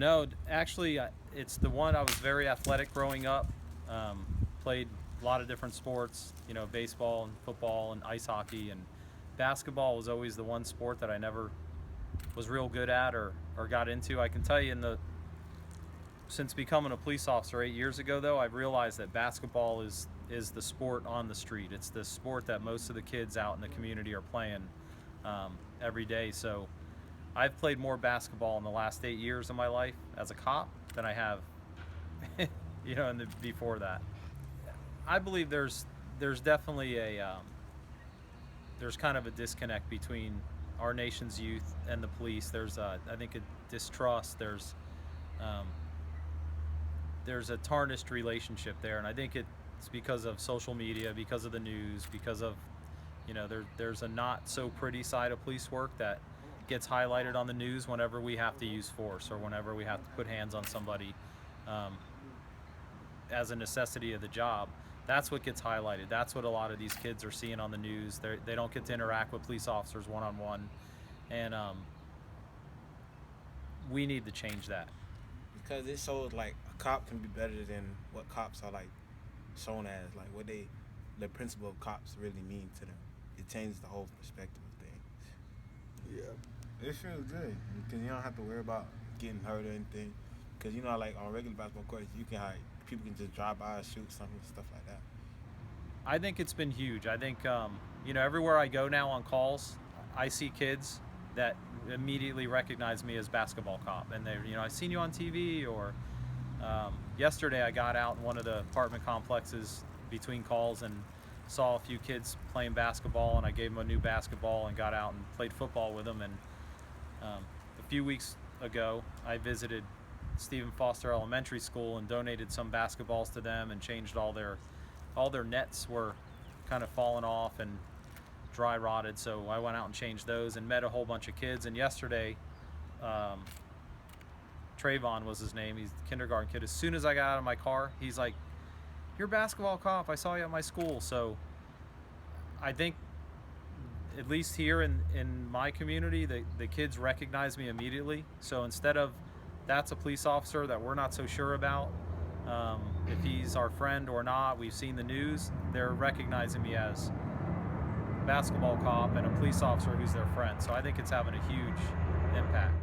No, actually, it's the one. I was very athletic growing up. Played a lot of different sports, baseball and football and ice hockey, and basketball was always the one sport that I never was real good at or got into. I can tell you since becoming a police officer 8 years ago, though, I've realized that basketball is the sport on the street. It's the sport that most of the kids out in the community are playing every day. So I've played more basketball in the last 8 years of my life as a cop than I have, before that. I believe there's definitely there's kind of a disconnect between our nation's youth and the police. There's I think a distrust. There's a tarnished relationship there, and I think it's because of social media, because of the news, because of there's a not so pretty side of police work that gets highlighted on the news whenever we have to use force or whenever we have to put hands on somebody as a necessity of the job. That's what gets highlighted. That's what a lot of these kids are seeing on the news. They don't get to interact with police officers one-on-one, and we need to change that. Because it shows like a cop can be better than what cops are like shown as, like what the principle of cops really mean to them. It changes the whole perspective of things. Yeah, it feels good because you don't have to worry about getting hurt or anything. Because like on regular basketball courts, you can people can just drive by and shoot something, stuff like that. I think it's been huge. I think everywhere I go now on calls, I see kids that immediately recognize me as basketball cop, and I've seen you on TV. Or yesterday I got out in one of the apartment complexes between calls and saw a few kids playing basketball, and I gave them a new basketball and got out and played football with them. And a few weeks ago I visited Stephen Foster Elementary School and donated some basketballs to them and changed all their nets were kind of falling off and dry rotted, so I went out and changed those and met a whole bunch of kids. And yesterday Trayvon was his name, he's a kindergarten kid. As soon as I got out of my car, he's like, "You're a basketball cop, I saw you at my school." So I think at least here in my community, the kids recognize me immediately. So instead of that's a police officer that we're not so sure about if he's our friend or not, we've seen the news, they're recognizing me as a basketball cop and a police officer who's their friend. So I think it's having a huge impact.